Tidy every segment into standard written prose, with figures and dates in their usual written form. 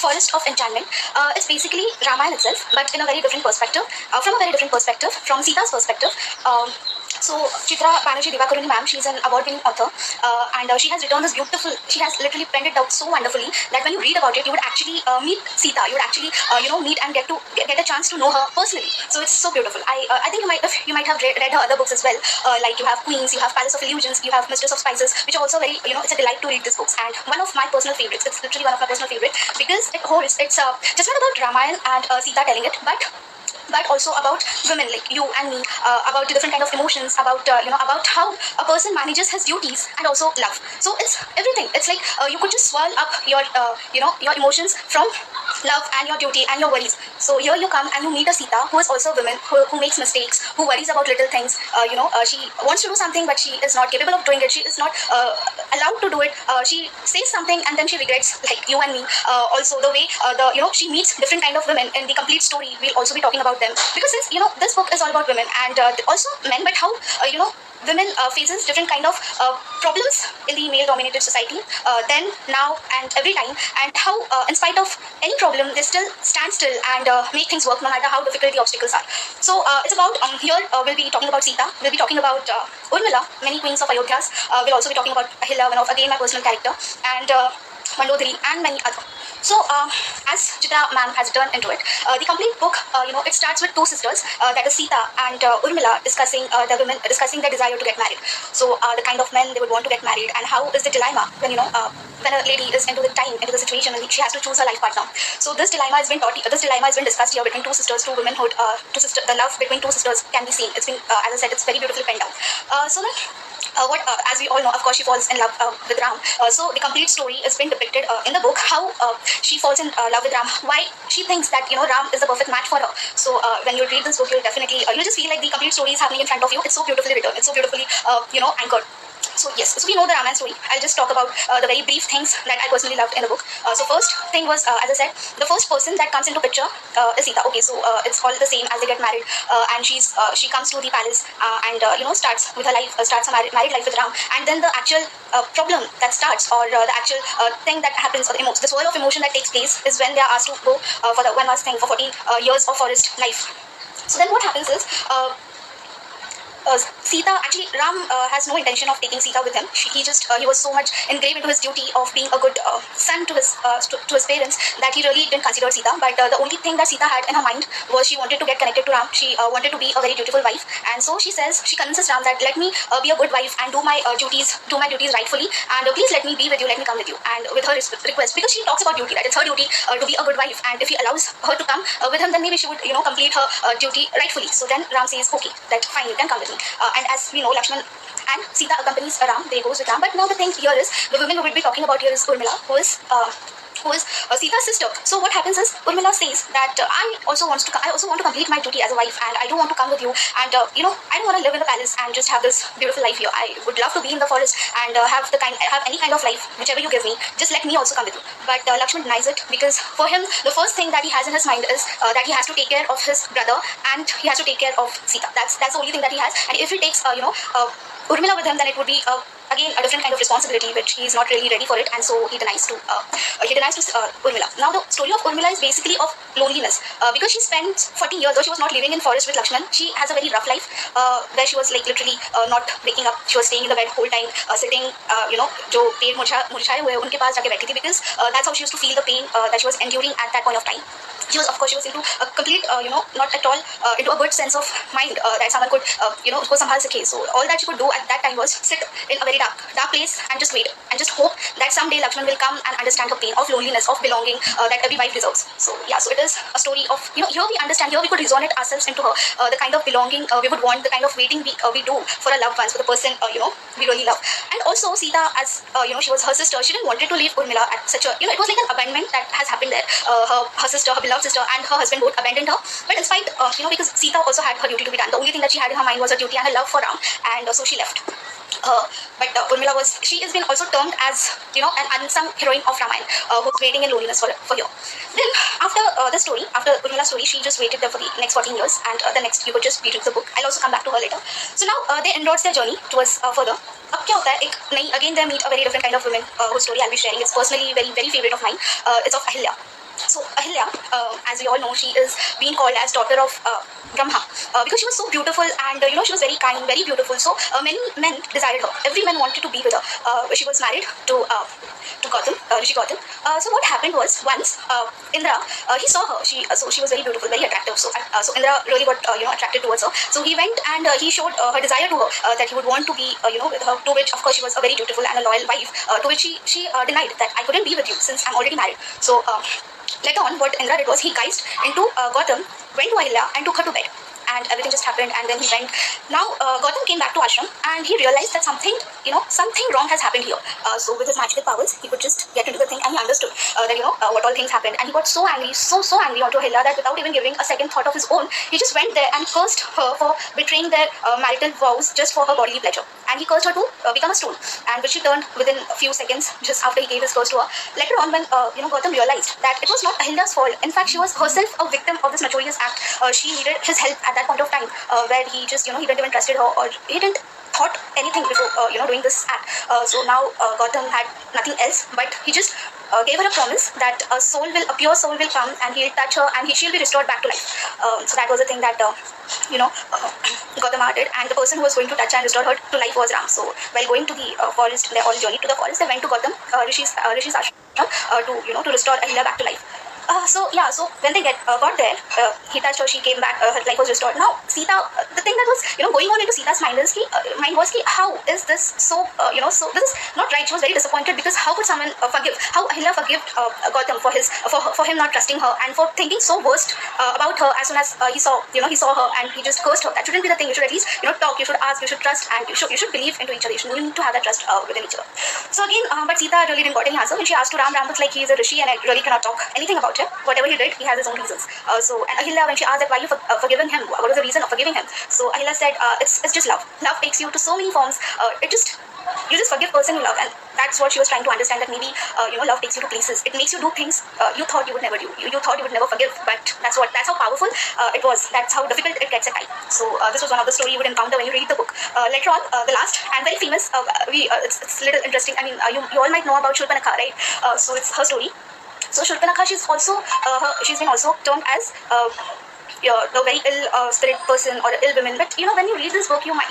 Forest of Enchantment. It's basically Ramayana itself, but in a very different perspective, from Sita's perspective. So Chitra Banerjee Divakaruni ma'am, she's an award-winning author, and she has written this beautiful. She has literally penned it out so wonderfully that when you read about it, you would actually meet Sita. You would actually meet and get a chance to know her personally. So it's so beautiful. I think you might have read her other books as well. Like you have Queens, you have Palace of Illusions, you have Mistress of Spices, which are also very it's a delight to read these books. And one of my personal favorites. It's literally one of my personal favorites because it holds. It's just not about Ramayana and Sita telling it, but also about women like you and me, about the different kind of emotions, about about how a person manages his duties and also love. So it's everything. It's like you could just swirl up your your emotions from love and your duty and your worries. So here you come and you meet a Sita who is also a woman, who makes mistakes, who worries about little things. She wants to do something but she is not capable of doing it. She is not allowed to do it. She says something and then she regrets, like you and me. Also the way she meets different kind of women in the complete story. We'll also be talking about them because since this book is all about women and also men, but how women faces different kind of problems in the male dominated society, then, now and every time, and how in spite of any problem they still stand still and make things work no matter how difficult the obstacles are. So it's about here we'll be talking about Sita, we'll be talking about Urmila, many queens of Ayodhya's, we'll also be talking about Ahilya, one of again my personal character, and Mandodari and many other. So, as Chitra ma'am has turned into it, the complete book, it starts with two sisters, that is Sita and Urmila, discussing discussing their desire to get married. So, the kind of men they would want to get married, and how is the dilemma when when a lady is into the situation when she has to choose her life partner. So, this dilemma has been discussed here between two sisters, two womanhood, the love between two sisters can be seen. It's been, as I said, it's very beautifully penned out. So then. As we all know, of course, she falls in love with Ram. So the complete story is been depicted in the book. How she falls in love with Ram. Why she thinks that Ram is the perfect match for her. So when you read this book, you'll definitely you'll just feel like the complete story is happening in front of you. It's so beautifully written. It's so beautifully anchored. So yes, so we know the Ramayana story. I'll just talk about the very brief things that I personally loved in the book. So first thing was, as I said, the first person that comes into picture is Sita. Okay, so it's all the same as they get married, and she comes to the palace and starts with her life, starts her married life with Ram, and then the actual problem that starts, or the actual thing that happens, or the swirl of emotion that takes place is when they are asked to go for the one last thing for 14 years of forest life. So then what happens is. Sita, actually Ram has no intention of taking Sita with him. He was so much engraved into his duty of being a good son to his parents that he really didn't consider Sita. But the only thing that Sita had in her mind was she wanted to get connected to Ram. She wanted to be a very dutiful wife, and so she convinces Ram that let me be a good wife and do my duties rightfully, and please let me be with you, let me come with you. And with her request, because she talks about duty, that it's her duty to be a good wife, and if he allows her to come with him, then maybe she would complete her duty rightfully. So then Ram says, okay, that fine, you can come with me. And as we know, Lakshman and Sita accompanies Ram. They goes with Ram. But now the thing here is, the woman who we'll be talking about here is Urmila, who is Sita's sister. So what happens is, Urmila says that I also want to complete my duty as a wife, and I do want to come with you. And I don't want to live in the palace and just have this beautiful life here. I would love to be in the forest and have any kind of life, whichever you give me. Just let me also come with you. But Lakshman denies it, because for him the first thing that he has in his mind is that he has to take care of his brother and he has to take care of Sita. That's the only thing that he has. And if he takes Urmila with him, then it would be again a different kind of responsibility, which he is not really ready for it, and so he denies to Urmila. Now the story of Urmila is basically of loneliness, because she spent 40 years, though she was not living in forest with Lakshman, she has a very rough life where she was like literally not waking up. She was staying in the bed whole time, sitting जो पेड़ मुरझाए हुए उनके पास जाके बैठी थी, because that's how she used to feel the pain that she was enduring at that point of time. She was into a complete, not at all into a good sense of mind that someone could, उसको संभाल सके. So all that she could do at that time was sit in a very dark place and just wait and just hope that someday Lakshman will come and understand her pain of loneliness, of belonging that every wife deserves. So yeah, so it is a story of, here we understand, here we could resonate ourselves into her, the kind of belonging we would want, the kind of waiting we do for our loved ones, for the person we really love. And also Sita, as she was her sister, she didn't wanted to leave Urmila at such a, it was like an abandonment that has happened there. Her sister, her beloved sister, and her husband both abandoned her. But in spite, because Sita also had her duty to be done, the only thing that she had in her mind was her duty and her love for Ram, and so she left. But Urmila she has been also termed as an unsung heroine of Ramayana, who's waiting in loneliness for you. Then after after Urmila's story, she just waited there for the next 14 years, and the next you could just read the book. I'll also come back to her later. So now they endorse their journey towards further. अब क्या होता है, again they meet a very different kind of woman whose story I'll be sharing. It's personally very very favorite of mine. It's of Ahilya. So Ahilya, as we all know, she is being called as daughter of Brahma because she was so beautiful and she was very kind, very beautiful. So many men desired her. Every man wanted to be with her. She was married to Gautam, Rishi Gautam. So what happened was once Indra, he saw her. She was very beautiful, very attractive. So Indra really got attracted towards her. So he went and he showed her desire to her that he would want to be with her. To which of course she was a very dutiful and a loyal wife. To which she denied that I couldn't be with you since I'm already married. So later on, what Indra did was he guised into Gautam, went to Ahilya and took her to bed. And everything just happened, and then he went. Now Gautam came back to ashram, and he realized that something wrong has happened here. So with his magical powers, he could just get into the thing, and he understood that what all things happened. And he got so angry, so angry onto Ahilya that without even giving a second thought of his own, he just went there and cursed her for betraying their marital vows just for her bodily pleasure. And he cursed her to become a stone, and which she turned within a few seconds just after he gave his curse to her. Later on, when Gautam realized that it was not Ahilya's fault, in fact she was herself a victim of this notorious act. She needed his help at that point of time where he just he didn't even trusted her, or he didn't thought anything before doing this act. So now Gautam had nothing else, but he just gave her a promise that a pure soul will come and he'll touch her and she'll be restored back to life. So that was the thing that Gautama did, and the person who was going to touch her and restore her to life was Ram. So while going to the forest, they all journeyed to the forest. They went to Gautam Rishi's ashram to restore Ahilya back to life. So when they got there, he touched her, she came back, her life was restored. Now Sita, the thing that was going on into Sita's mind was how is this so so this is not right. She was very disappointed because how could someone forgive? How Ahilya forgave Gautam for him not trusting her and for thinking so worst about her as soon as he saw her and he just cursed her. That shouldn't be the thing. You should at least talk. You should ask. You should trust, and you should believe into each other. You need to have that trust within each other. So again, but Sita really didn't got any answer when she asked to Ram. Ram was like, he is a rishi and I really cannot talk anything about him. Whatever he did, he has his own reasons. And Ahilya, when she asked that why you forgiven him, what was the reason of forgiving him? So Ahilya said, it's just love. Love takes you to so many forms. You just forgive person you love, and that's what she was trying to understand. That maybe love takes you to places. It makes you do things you thought you would never do. You thought you would never forgive, but that's how powerful it was. That's how difficult it gets at times. So this was one of the story you would encounter when you read the book. Later on, the last and very famous. It's a little interesting. I mean, you all might know about Shurpanakha, right? So it's her story. So Shurpanakha, she's been also termed as the very ill spirit person or ill woman. But when you read this book, you might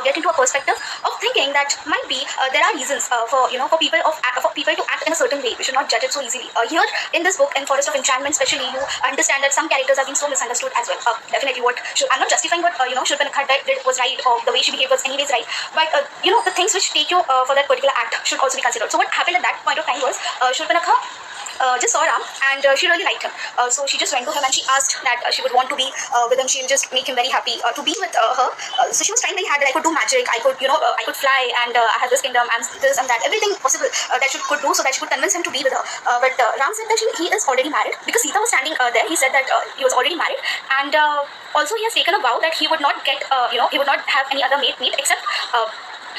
get into a perspective of thinking that might be there are reasons for people to act in a certain way. We should not judge it so easily. Here in this book, in Forest of Enchantments, especially, you understand that some characters have been so misunderstood as well. Definitely, I'm not justifying what Shurpanakha did was right, or the way she behaved was anyways right. But the things which take you for that particular act should also be considered. So what happened at that point of time was Shurpanakha just saw Ram and she really liked him. So she just went to him and she asked that she would want to be with him. She'll just make him very happy to be with her. So she was trying very hard that I could do magic, I could fly, and I have this kingdom and this and that, everything possible that she could do so that she could convince him to be with her. But Ram said that he is already married because Sita was standing there. He said that he was already married, and also he has taken a vow that he would not get he would not have any other mate except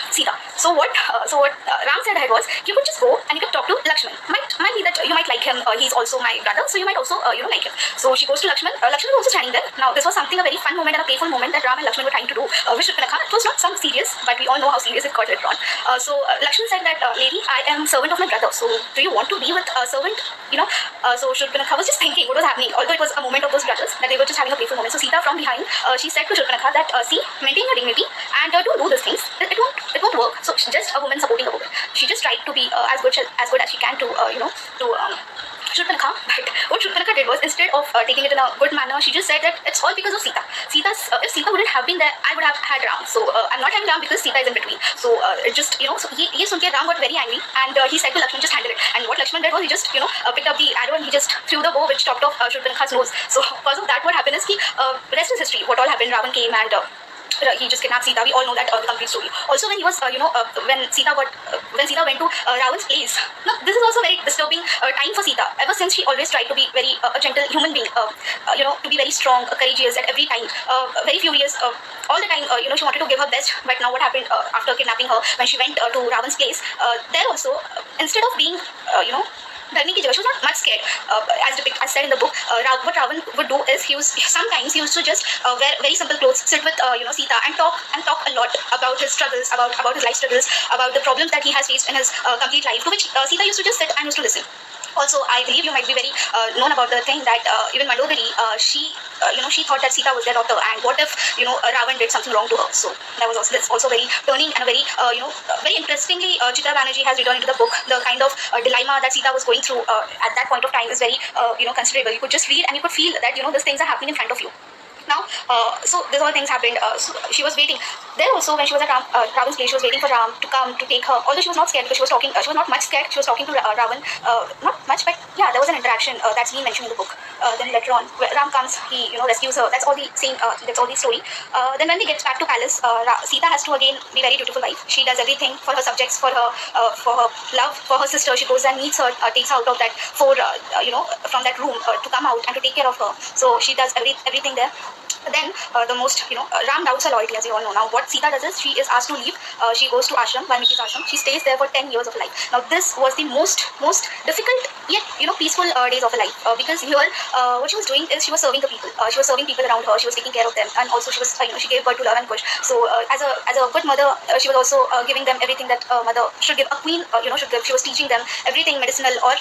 Sita. So what Ram said ahead was, you could just go and you could talk to Lakshman. Might be that you might like him. He's also my brother, so you might also like him. So she goes to Lakshman. Lakshman was also standing there. Now this was something, a very fun moment and a playful moment that Ram and Lakshman were trying to do with Shurpanakha. It was not some serious, but we all know how serious it got later on. So Lakshman said that, lady, I am servant of my brother. So do you want to be with a servant? So Shurpanakha was just thinking what was happening. Although it was a moment of those brothers that they were just having a playful moment. So Sita from behind, she said to Shurpanakha that, see, maintain your dignity and don't do these things. It won't work. So just a woman supporting a woman. She just tried to be as good as she can to Shurpanakha. But what Shurpanakha did was, instead of taking it in a good manner, she just said that it's all because of Sita. If Sita wouldn't have been there, I would have had Ram. So I'm not having Ram because Sita is in between. So it just so Ram got very angry, and he said to Lakshman, just handle it. And what Lakshman did was, he just picked up the arrow and he just threw the bow which chopped off Shurpanakha's nose. So because of that, what happened is, rest is history. What all happened? Ravan came and he just kidnapped Sita. We all know that the complete story. Also, when he was, when Sita went to Ravan's place. Now, this is also very disturbing time for Sita. Ever since she always tried to be very a gentle human being, to be very strong, courageous at every time. Very furious, all the time. She wanted to give her best. But now, what happened after kidnapping her? When she went to Ravan's place, there also, instead of being, डरने की जगह, she was not much scared. As said in the book, what Ravan would do is he used to just wear very simple clothes, sit with Sita and talk a lot about his struggles, about his life struggles, about the problems that he has faced in his complete life. To which Sita used to just sit and used to listen. Also, I believe you might be very known about the thing that even Mandodari, she thought that Sita was their daughter, and what if Ravan did something wrong to her? So that's also very turning and a very very interestingly, Chitra Banerjee has written into the book the kind of dilemma that Sita was going through at that point of time is very considerable. You could just read and you could feel that these things are happening in front of you. Now, so these all things happened. So she was waiting. There also, when she was at Ravan's place, she was waiting for Ram to come to take her. Although she was not scared because she was talking. She was not much scared. She was talking to Ravan. Not much, but yeah, there was an interaction that's been mentioned in the book. Then later on, Ram comes. He rescues her. That's all the same. That's all the story. Then when they get back to palace, Sita has to again be very dutiful wife. She does everything for her subjects, for her love, for her sister. She goes and meets her, takes her out of that from that room to come out and to take care of her. So she does everything there. Then the most, Ram doubts her loyalty, as you all know. Now, what Sita does is she is asked to leave. She goes to ashram, Valmiki's ashram. She stays there for 10 years of life. Now, this was the most difficult yet peaceful days of her life because here what she was doing is she was serving the people. She was serving people around her. She was taking care of them, and also she was she gave birth to love and kush. So as a good mother, she was also giving them everything that a mother should give. A queen should give. She was teaching them everything medicinal or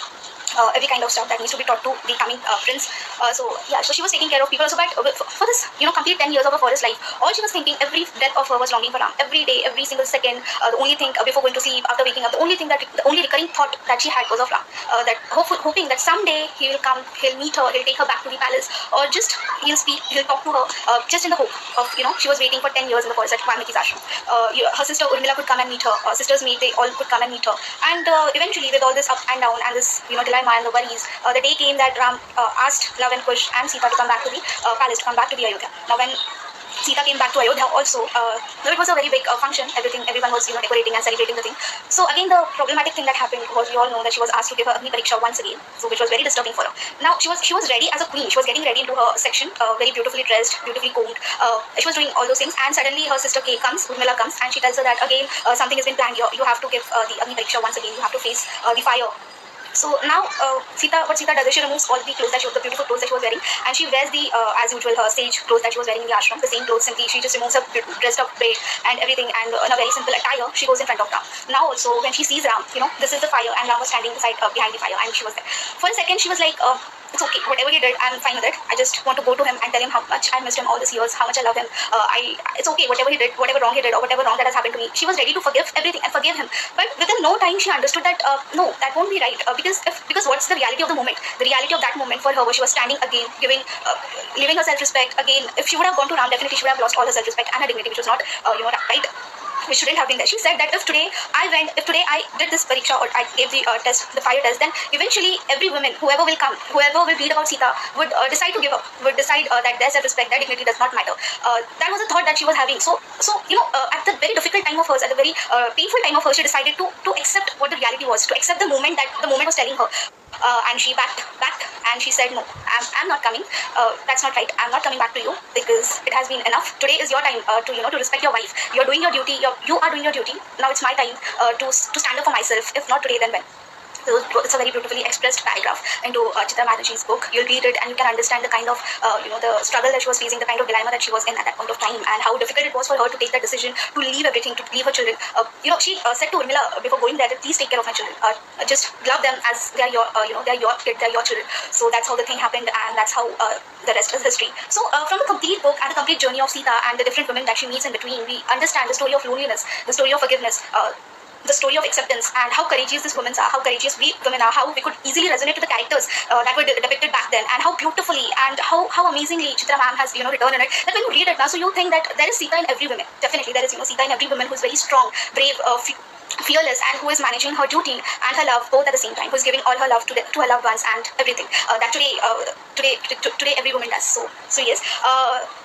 every kind of stuff that needs to be taught to the coming prince. So she was taking care of people. So, but for this, complete 10 years of her forest life, all she was thinking, every breath of her was longing for Ram. Every day, every single second, the only thing before going to sleep, after waking up, the only recurring thought that she had was of Ram. That hoping that someday he will come, he'll meet her, he'll take her back to the palace, or just he'll speak, he'll talk to her, just in the hope of, she was waiting for 10 years in the forest at Valmiki's ashram. Her sister Urmila could come and meet her. Sisters maid, they all could come and meet her. And eventually, with all this up and down and this, dilemma and the worries, the day came that Ram asked Love and Kush and Sita to come back to the palace, to come back to the Ayodhya. Now, when Sita came back to Ayodhya also, it was a very big function. Everyone was decorating and celebrating the thing. So again, the problematic thing that happened was, we all know that she was asked to give her Agni Pariksha once again, so which was very disturbing for her. Now she was ready as a queen. She was getting ready into her section, very beautifully dressed, beautifully combed. She was doing all those things, and suddenly her sister Kay comes, Urmila comes, and she tells her that again something has been planned here. You have to give the Agni Pariksha once again. You have to face the fire. So now, what Sita does is she removes all the clothes the beautiful clothes that she was wearing, and she wears the, as usual, her stage clothes that she was wearing in the ashram, the same clothes. Simply, she just removes her dressed up braid and everything, and in a very simple attire, she goes in front of Ram. Now also, when she sees Ram, this is the fire, and Ram was standing behind the fire, and she was there. For a second, she was like, it's okay, whatever he did, I'm fine with it. I just want to go to him and tell him how much I missed him all these years, how much I love him. It's okay, whatever he did, whatever wrong he did, or whatever wrong that has happened to me. She was ready to forgive everything and forgive him. But within no time, she understood that no, that won't be right. Because what's the reality of the moment? The reality of that moment for her was she was standing again, living her self-respect again. If she would have gone to Ram, definitely she would have lost all her self-respect and her dignity, which was not right. Which shouldn't have been there. She said that if today I did this pariksha, or I gave the test, the fire test, then eventually every woman, whoever will come, whoever will read about Sita, would decide to give up, would decide that their self-respect, their dignity does not matter. That was a thought that she was having. So at the very difficult time of hers, at the very painful time of hers, she decided to accept what the reality was, to accept the moment that the moment was telling her. And she backed and she said, no, I'm not coming. That's not right. I'm not coming back to you because it has been enough. Today is your time to respect your wife. You're doing your duty. You are doing your duty. Now it's my time to stand up for myself. If not today, then when? So it's a very beautifully expressed paragraph into Chitra Banerjee's book. You'll read it and you can understand the kind of, the struggle that she was facing, the kind of dilemma that she was in at that point of time, and how difficult it was for her to take that decision, to leave everything, to leave her children. She said to Urmila before going there, that please take care of my children. Just love them as they are your, they are your kid, they are your children. So that's how the thing happened, and that's how the rest is history. So from the complete book and the complete journey of Sita and the different women that she meets in between, we understand the story of loneliness, the story of forgiveness, the story of acceptance, and how courageous these women are, how courageous we women are, how we could easily resonate to the characters that were depicted back then, and how beautifully and how amazingly Chitra ma'am has written in it, that when you read it now, so you think that there is Sita in every woman. Definitely there is Sita in every woman who is very strong, brave, fearless, and who is managing her duty and her love both at the same time, who is giving all her love to her loved ones and everything that today every woman does. So yes,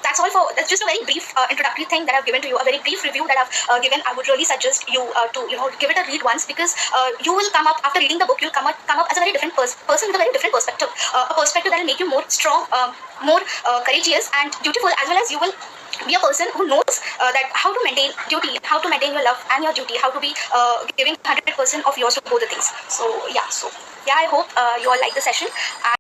that's just a very brief introductory thing that I've given to you, a very brief review that I've given. I would really suggest you to give it a read once, because you will come up after reading the book, you'll come up as a very different person with a very different perspective, a perspective that will make you more strong, more courageous and dutiful, as well as you will be a person who knows that how to maintain duty, how to maintain your love and your duty, how to be giving 100% of yours to both the things. So yeah, I hope you all like the session.